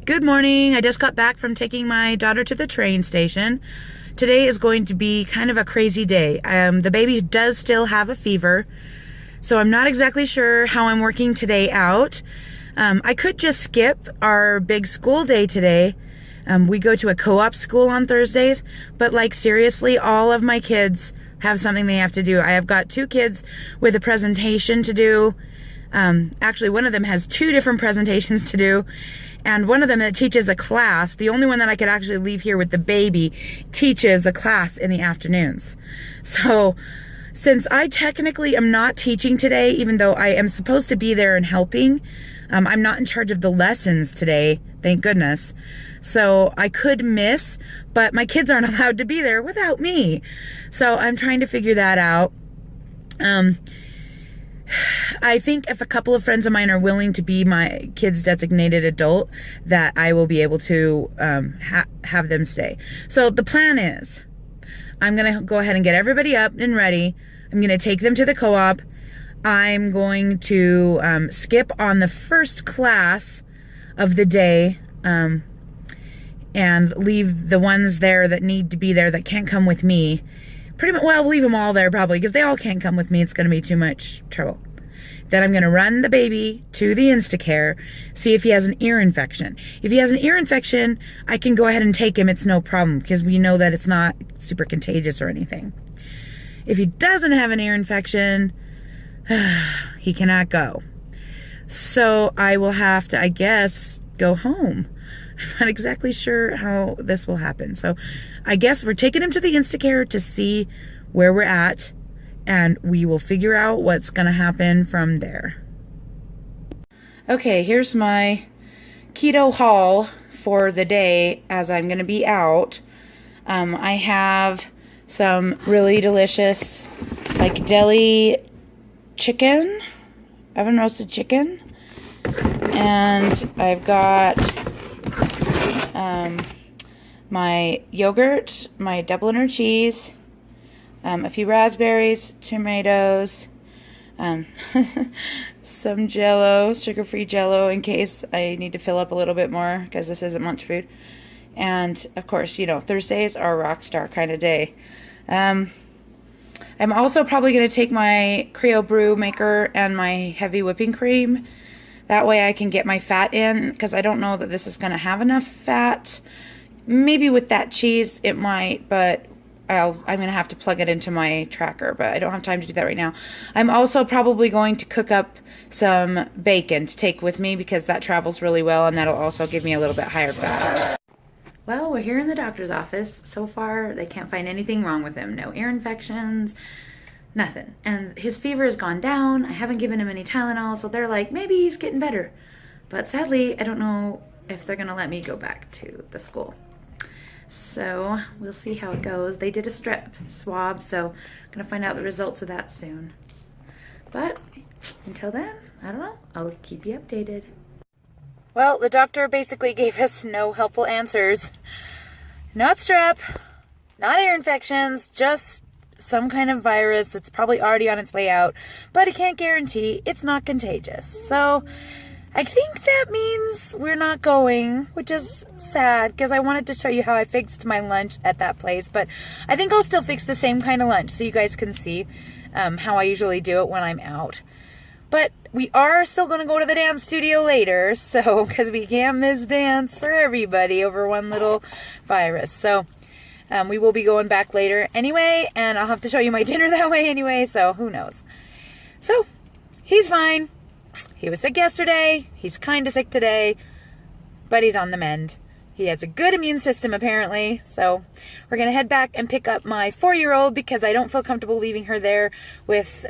Good morning. I just got back from taking my daughter to the train station. Today is going to be kind of a crazy day. The baby does still have a fever, so I'm not exactly sure how I'm working today out. I could just skip our big school day today. We go to a co-op school on Thursdays, but like seriously, all of my kids have something they have to do. I have got 2 kids with a presentation to do. Actually, one of them has 2 different presentations to do. And one of them that teaches a class, the only one that I could actually leave here with the baby, teaches a class in the afternoons. So since I technically am not teaching today, even though I am supposed to be there and helping, I'm not in charge of the lessons today, thank goodness. So I could miss, but my kids aren't allowed to be there without me. So I'm trying to figure that out. I think if a couple of friends of mine are willing to be my kid's designated adult, that I will be able to have them stay. So the plan is, I'm going to go ahead and get everybody up and ready. I'm going to take them to the co-op. I'm going to skip on the first class of the day and leave the ones there that need to be there that can't come with me. Pretty much, well, we'll leave them all there probably because they all can't come with me. It's going to be too much trouble. Then I'm going to run the baby to the Instacare, see if he has an ear infection. If he has an ear infection, I can go ahead and take him. It's no problem because we know that it's not super contagious or anything. If he doesn't have an ear infection, he cannot go. So I will have to, I guess, go home. I'm not exactly sure how this will happen. So I guess we're taking him to the Instacare to see where we're at, and we will figure out what's going to happen from there. Okay, here's my keto haul for the day as I'm going to be out. I have some really delicious like deli chicken, oven roasted chicken, and I've got my yogurt, my Dubliner cheese, a few raspberries, tomatoes, some Jello, sugar-free Jello in case I need to fill up a little bit more because this isn't much food. And of course, you know, Thursdays are a rock star kind of day. I'm also probably going to take my Crio Brew maker and my heavy whipping cream. That way I can get my fat in, because I don't know that this is going to have enough fat. Maybe with that cheese it might, but I'm going to have to plug it into my tracker, but I don't have time to do that right now. I'm also probably going to cook up some bacon to take with me because that travels really well, and that'll also give me a little bit higher fat. Well, we're here in the doctor's office. So far, they can't find anything wrong with him. No ear infections, nothing. And his fever has gone down. I haven't given him any Tylenol, so they're like, maybe he's getting better. But sadly, I don't know if they're going to let me go back to the school. So we'll see how it goes. They did a strep swab, so I'm going to find out the results of that soon. But until then, I don't know. I'll keep you updated. Well, the doctor basically gave us no helpful answers. Not strep, not ear infections, just some kind of virus that's probably already on its way out, but he can't guarantee it's not contagious. So I think that means we're not going, which is sad because I wanted to show you how I fixed my lunch at that place, but I think I'll still fix the same kind of lunch so you guys can see how I usually do it when I'm out. But we are still going to go to the dance studio later, so because we can't miss dance for everybody over one little virus. So we will be going back later anyway, and I'll have to show you my dinner that way anyway, so who knows. So he's fine. He was sick yesterday. He's kind of sick today, but he's on the mend. He has a good immune system apparently, so we're going to head back and pick up my 4-year-old because I don't feel comfortable leaving her there with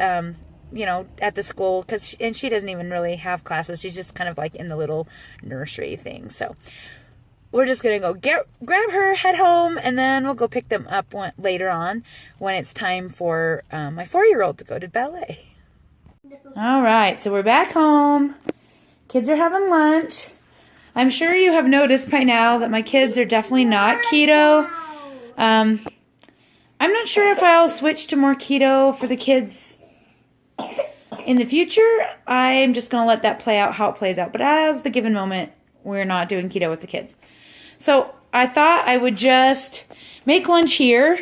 you know, at the school, and she doesn't even really have classes. She's just kind of like in the little nursery thing. So we're just going to go grab her, head home, and then we'll go pick them up later on when it's time for my 4-year-old to go to ballet. All right, so we're back home. Kids are having lunch. I'm sure you have noticed by now that my kids are definitely not keto. I'm not sure if I'll switch to more keto for the kids in the future. I'm just going to let that play out how it plays out. But as the given moment we're not doing keto with the kids. So I thought I would just make lunch here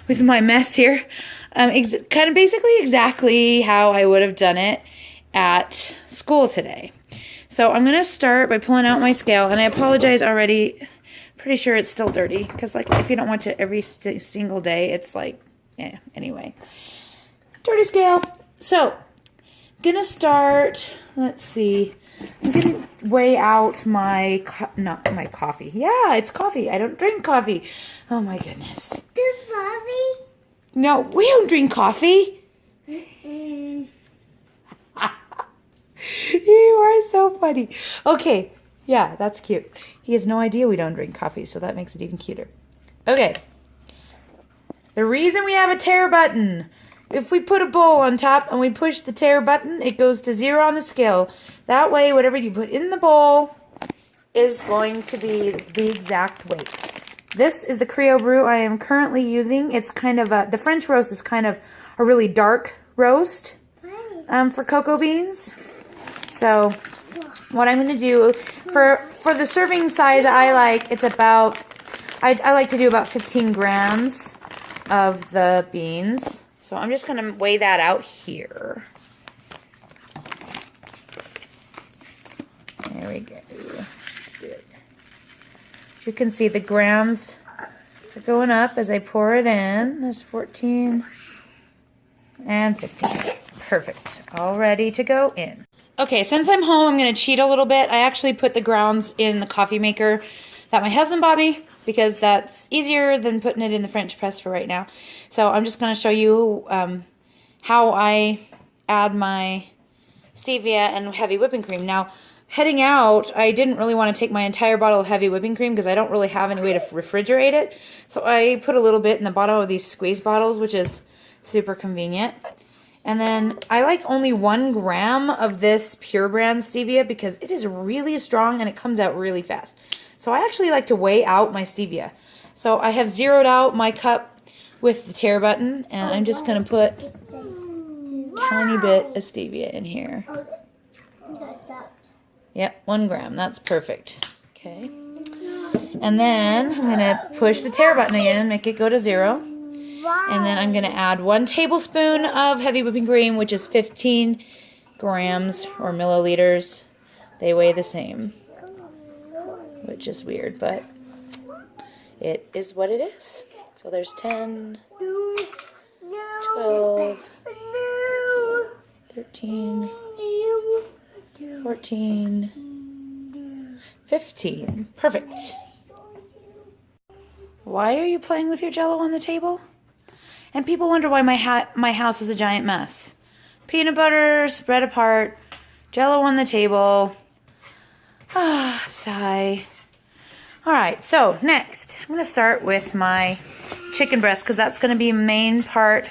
with my mess here. Kind of basically exactly how I would have done it at school today. So I'm going to start by pulling out my scale, and I apologize already. Pretty sure it's still dirty because, like, if you don't watch it every single day, it's like, yeah, anyway. Dirty scale. So I'm going to start, let's see. I'm going to weigh out my, not my coffee. Yeah, it's coffee. I don't drink coffee. Oh my goodness. The coffee? No, we don't drink coffee. You are so funny. Okay, yeah, that's cute. He has no idea we don't drink coffee, so that makes it even cuter. Okay. The reason we have a tare button, if we put a bowl on top and we push the tare button, it goes to 0 on the scale. That way, whatever you put in the bowl is going to be the exact weight. This is the Crio Bru I am currently using. It's kind of the French roast is kind of a really dark roast for cocoa beans. So what I'm going to do for the serving size I like, it's about, I like to do about 15 grams of the beans. So I'm just going to weigh that out here. There we go. Good. You can see the grams are going up as I pour it in. There's 14 and 15. Perfect. All ready to go in. Okay, since I'm home, I'm going to cheat a little bit. I actually put the grounds in the coffee maker that my husband bought me because that's easier than putting it in the French press for right now. So I'm just going to show you how I add my stevia and heavy whipping cream. Now, heading out, I didn't really want to take my entire bottle of heavy whipping cream because I don't really have any way to refrigerate it. So I put a little bit in the bottom of these squeeze bottles, which is super convenient. And then I like only 1 gram of this Pure Brand stevia because it is really strong and it comes out really fast. So I actually like to weigh out my stevia. So I have zeroed out my cup with the tare button, and I'm just going to put a tiny bit of stevia in here. Yep, 1 gram. That's perfect. Okay. And then I'm going to push the tare button again and make it go to 0. And then I'm going to add 1 tablespoon of heavy whipping cream, which is 15 grams or milliliters. They weigh the same, which is weird, but it is what it is. So there's 10, 12, 13, 14, 15. Perfect. Why are you playing with your Jell-O on the table? And people wonder why my house is a giant mess. Peanut butter spread apart, Jell-O on the table. Ah, sigh. All right, so next, I'm going to start with my chicken breast because that's going to be a main part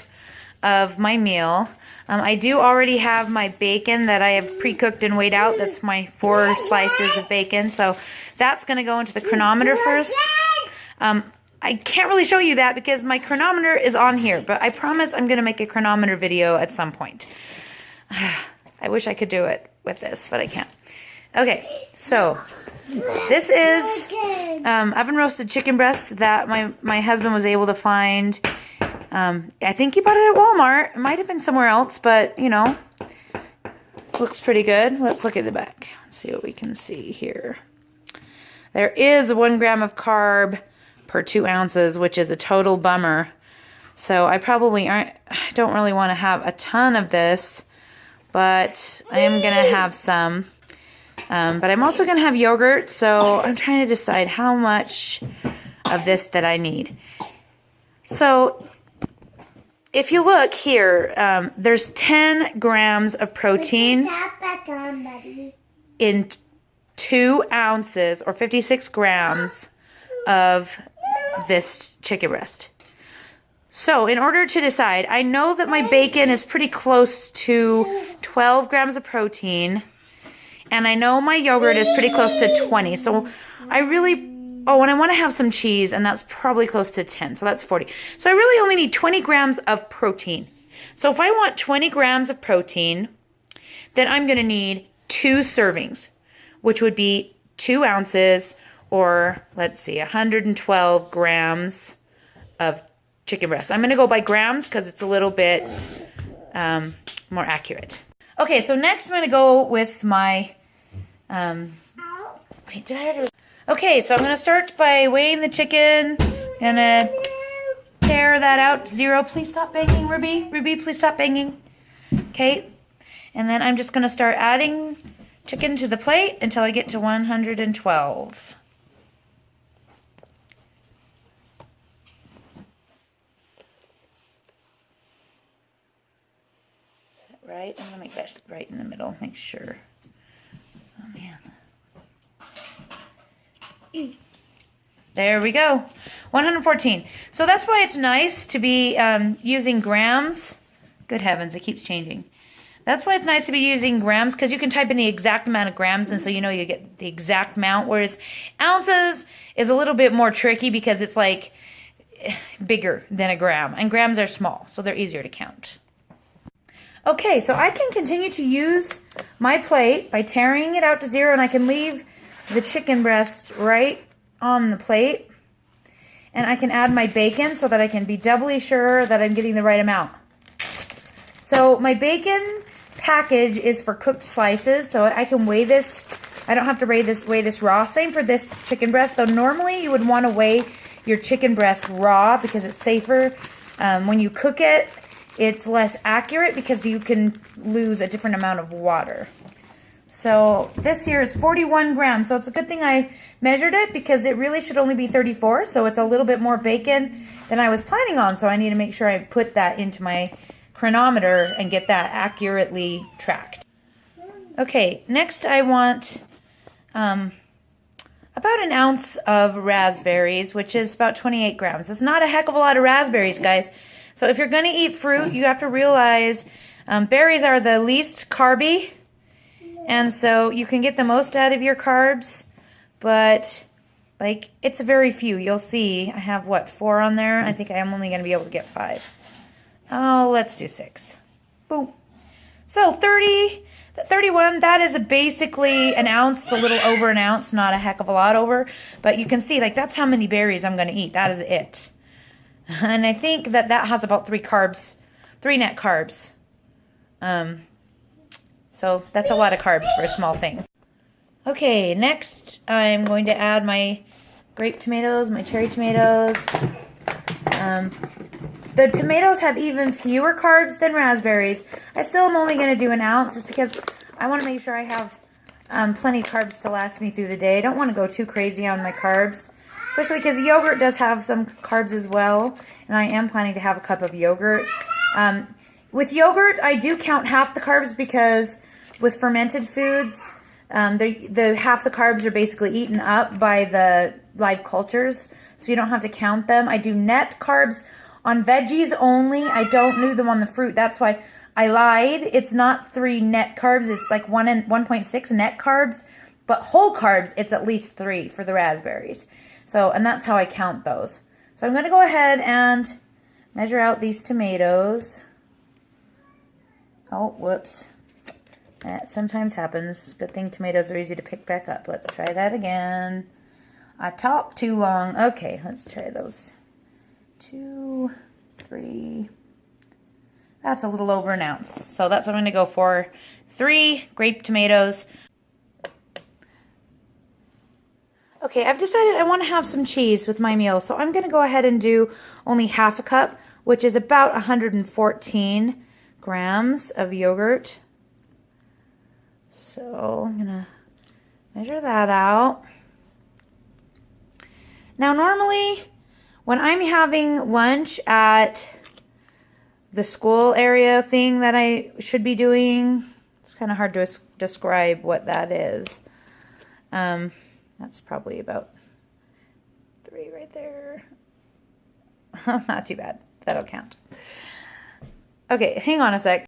of my meal. I do already have my bacon that I have pre-cooked and weighed out. That's my 4 slices of bacon. So that's going to go into the chronometer first. I can't really show you that because my chronometer is on here, but I promise I'm going to make a chronometer video at some point. I wish I could do it with this, but I can't. Okay, so this is oven roasted chicken breast that my husband was able to find. I think he bought it at Walmart. It might have been somewhere else, but, you know, looks pretty good. Let's look at the back. Let's see what we can see here. There is 1 gram of carb per 2 ounces, which is a total bummer. So I probably don't really want to have a ton of this, but I am going to have some. But I'm also going to have yogurt, so I'm trying to decide how much of this that I need. So if you look here, there's 10 grams of protein in 2 ounces or 56 grams of this chicken breast. So in order to decide, I know that my bacon is pretty close to 12 grams of protein, and I know my yogurt is pretty close to 20. So I really, oh, and I want to have some cheese, and that's probably close to 10, so that's 40. So I really only need 20 grams of protein. So if I want 20 grams of protein, then I'm going to need 2 servings, which would be 2 ounces, or let's see, 112 grams of chicken breast. I'm going to go by grams because it's a little bit more accurate. Okay, so next I'm going to go with my, wait, did I already? Okay, so I'm going to start by weighing the chicken. Gonna tear that out to 0. Please stop banging, Ruby. Ruby, please stop banging. Okay, and then I'm just going to start adding chicken to the plate until I get to 112. Right? I'm going to make that right in the middle. Make sure. Oh, man. There we go. 114. So that's why it's nice to be using grams. Good heavens, it keeps changing. That's why it's nice to be using grams, because you can type in the exact amount of grams, and so you know you get the exact amount, whereas ounces is a little bit more tricky because it's like bigger than a gram, and grams are small, so they're easier to count. Okay, so I can continue to use my plate by tearing it out to 0, and I can leave the chicken breast right on the plate. And I can add my bacon so that I can be doubly sure that I'm getting the right amount. So my bacon package is for cooked slices, so I can weigh this. I don't have to weigh this raw. Same for this chicken breast, though normally you would want to weigh your chicken breast raw because it's safer. When you cook it, it's less accurate because you can lose a different amount of water. So this here is 41 grams. So it's a good thing I measured it because it really should only be 34. So it's a little bit more bacon than I was planning on. So I need to make sure I put that into my chronometer and get that accurately tracked. Okay, next I want about an ounce of raspberries, which is about 28 grams. It's not a heck of a lot of raspberries, guys. So if you're going to eat fruit, you have to realize berries are the least carby. And so you can get the most out of your carbs, but like it's very few. You'll see I have what, 4 on there? I think I'm only going to be able to get 5. Oh, let's do 6. Boom. So 31, that is basically an ounce, a little over an ounce, not a heck of a lot over. But you can see like that's how many berries I'm going to eat. That is it. And I think that has about 3 net carbs. So that's a lot of carbs for a small thing. Okay, next I'm going to add my grape tomatoes, my cherry tomatoes. The tomatoes have even fewer carbs than raspberries. I still am only going to do an ounce just because I want to make sure I have plenty of carbs to last me through the day. I don't want to go too crazy on my carbs, especially because yogurt does have some carbs as well, and I am planning to have a cup of yogurt. With yogurt, I do count half the carbs because with fermented foods, the half the carbs are basically eaten up by the live cultures, so you don't have to count them. I do net carbs on veggies only. I don't do them on the fruit. That's why I lied. It's not 3 net carbs. It's like 1.6 net carbs, but whole carbs, it's at least 3 for the raspberries. So, and that's how I count those. So I'm going to go ahead and measure out these tomatoes. Oh, whoops. That sometimes happens. Good thing tomatoes are easy to pick back up. Let's try that again. I talked too long. Okay, let's try those. 2, 3. That's a little over an ounce. So that's what I'm going to go for. 3 grape tomatoes. Okay, I've decided I want to have some cheese with my meal. So I'm going to go ahead and do only half a cup, which is about 114 grams of yogurt. So I'm going to measure that out. Now normally when I'm having lunch at the school area thing that I should be doing, it's kind of hard to describe what that is. That's probably about 3 right there. Not too bad. That'll count. Okay, hang on a sec.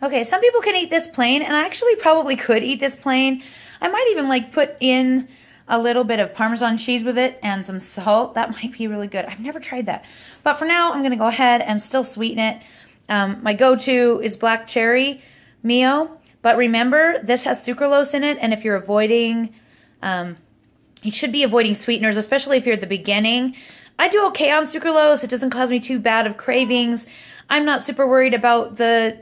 Okay, some people can eat this plain, and I actually probably could eat this plain. I might even like put in a little bit of Parmesan cheese with it and some salt. That might be really good. I've never tried that. But for now, I'm going to go ahead and still sweeten it. My go-to is black cherry Mio. But remember, this has sucralose in it, and if you're avoiding You should be avoiding sweeteners, especially if you're at the beginning. I do okay on sucralose. It doesn't cause me too bad of cravings. I'm not super worried about the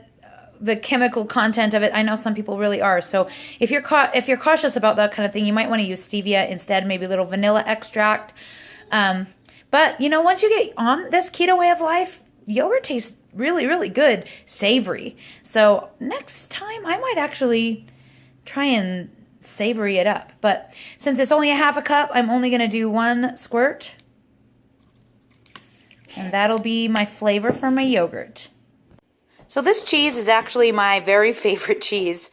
chemical content of it. I know some people really are. So if you're cautious about that kind of thing, you might want to use stevia instead, maybe a little vanilla extract. But you know, once you get on this keto way of life, yogurt tastes really, really good, savory. So next time I might actually try and savory it up. But since it's only a half a cup, I'm only going to do 1 squirt. And that'll be my flavor for my yogurt. So this cheese is actually my very favorite cheese.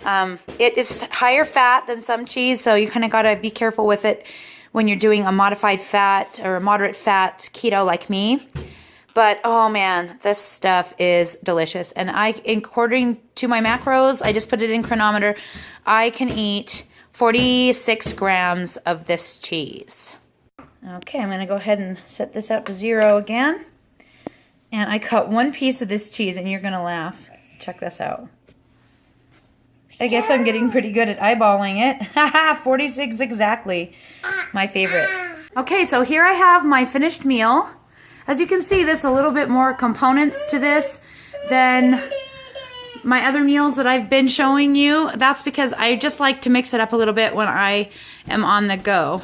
It is higher fat than some cheese, so you kind of got to be careful with it when you're doing a modified fat or a moderate fat keto like me. But oh man, this stuff is delicious. And according to my macros, I just put it in Chronometer, I can eat 46 grams of this cheese. Okay, I'm going to go ahead and set this out to 0 again. And I cut 1 piece of this cheese, and you're going to laugh. Check this out. I guess I'm getting pretty good at eyeballing it. Haha, 46 exactly. My favorite. Okay, so here I have my finished meal. As you can see, there's a little bit more components to this than my other meals that I've been showing you. That's because I just like to mix it up a little bit when I am on the go.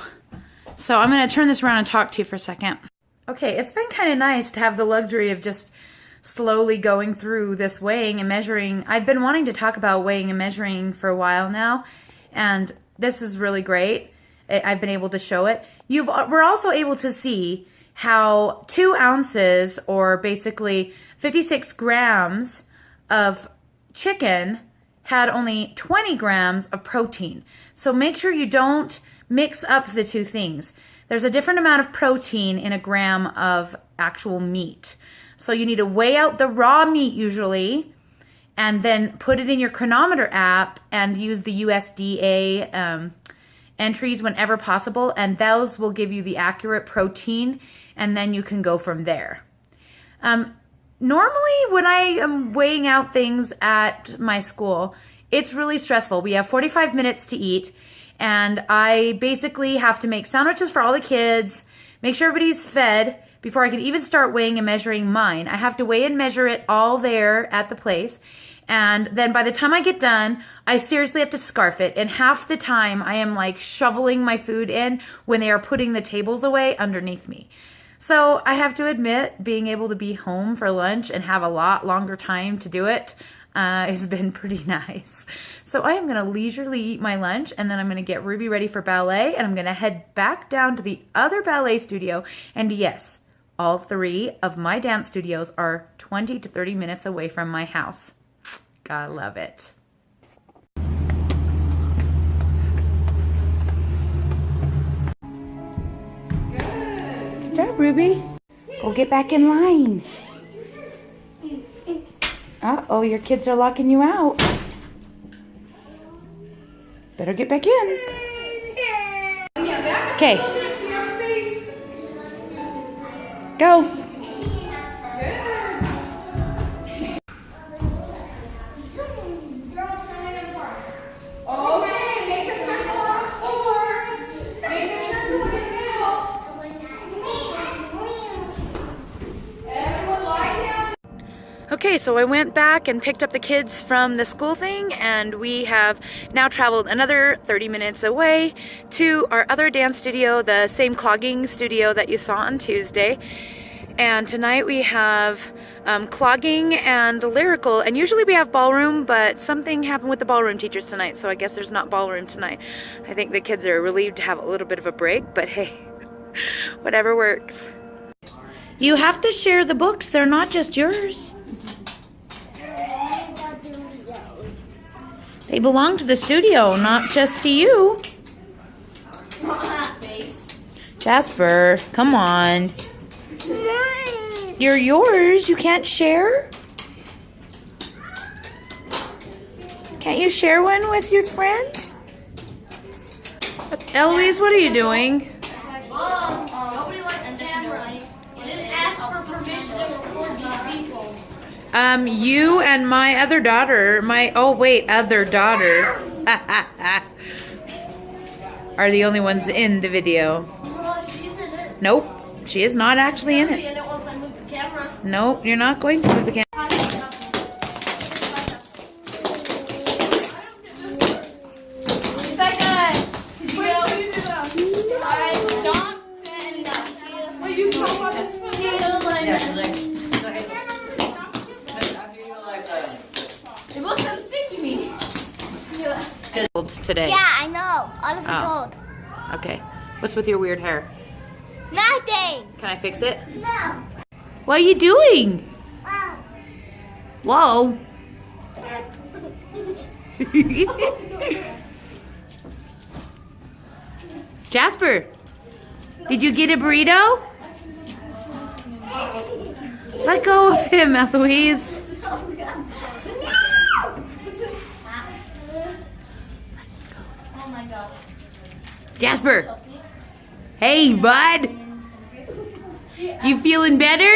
So I'm going to turn this around and talk to you for a second. Okay, it's been kind of nice to have the luxury of just slowly going through this weighing and measuring. I've been wanting to talk about weighing and measuring for a while now, and this is really great. I've been able to show it. We're also able to see how 2 ounces, or basically 56 grams of chicken had only 20 grams of protein. So make sure you don't mix up the 2 things. There's a different amount of protein in a gram of actual meat. So you need to weigh out the raw meat usually, and then put it in your Chronometer app and use the USDA entries whenever possible, and those will give you the accurate protein, and then you can go from there. Normally when I am weighing out things at my school, it's really stressful. We have 45 minutes to eat, and I basically have to make sandwiches for all the kids, make sure everybody's fed before I can even start weighing and measuring mine. I have to weigh and measure it all there at the place. And then by the time I get done, I seriously have to scarf it. And half the time I am like shoveling my food in when they are putting the tables away underneath me. So I have to admit, being able to be home for lunch and have a lot longer time to do it has been pretty nice. So I am going to leisurely eat my lunch, and then I'm going to get Ruby ready for ballet, and I'm going to head back down to the other ballet studio. And yes, all 3 of my dance studios are 20 to 30 minutes away from my house. Gotta love it. Good job, Ruby. Go get back in line. Uh-oh, your kids are locking you out. Better get back in. Okay. Go. Okay, so I went back and picked up the kids from the school thing, and we have now traveled another 30 minutes away to our other dance studio, the same clogging studio that you saw on Tuesday. And tonight we have clogging and lyrical, and usually we have ballroom, but something happened with the ballroom teachers tonight, so I guess there's not ballroom tonight. I think the kids are relieved to have a little bit of a break, but hey, whatever works. You have to share the books, they're not just yours. They belong to the studio, not just to you. Jasper, come on. You're yours. You can't share? Can't you share one with your friend? Eloise, what are you doing? Nobody likes the camera. You didn't ask for permission to record these people. You and my other daughter. Other daughter. are the only ones in the video. No, she's in it. Nope, she is not actually in I'll be it. in it once I move the camera. No, you're not going to move the camera. Today. Yeah, I know. All of it gold. Okay. What's with your weird hair? Nothing. Can I fix it? No. What are you doing? Whoa. Jasper, did you get a burrito? Let go of him, Eloise. Oh my god. Jasper. Hey, bud. You feeling better?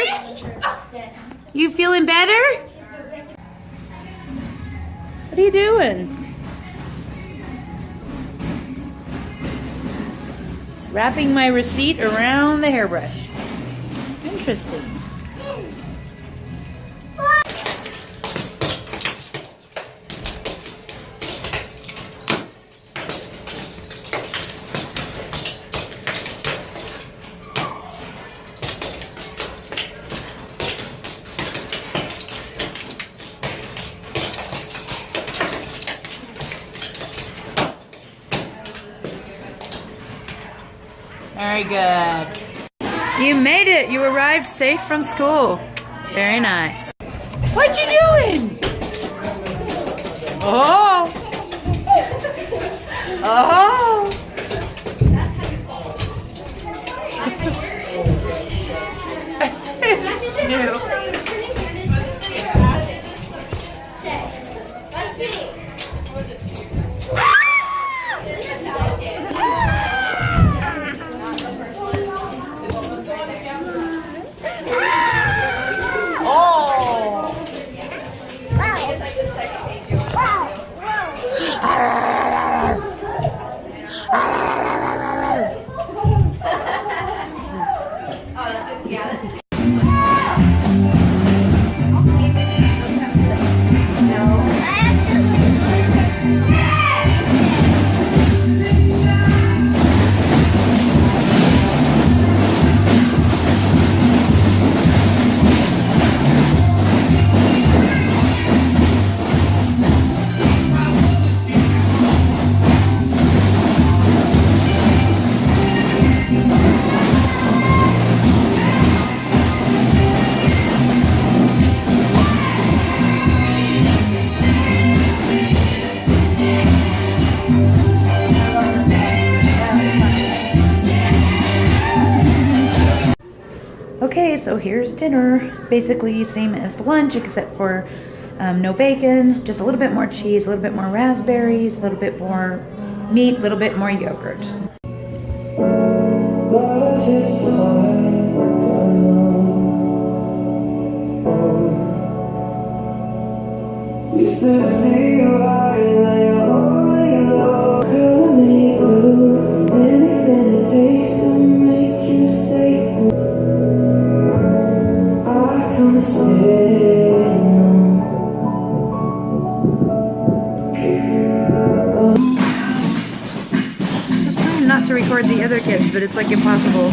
You feeling better? What are you doing? Wrapping my receipt around the hairbrush. Interesting. Very good. You made it. You arrived safe from school. Very nice. What you doing? Oh. Oh. Let's see. Okay, so here's dinner. Basically same as lunch except for no bacon, just a little bit more cheese, a little bit more raspberries, a little bit more meat, a little bit more yogurt. Just trying not to record the other kids, but it's like impossible.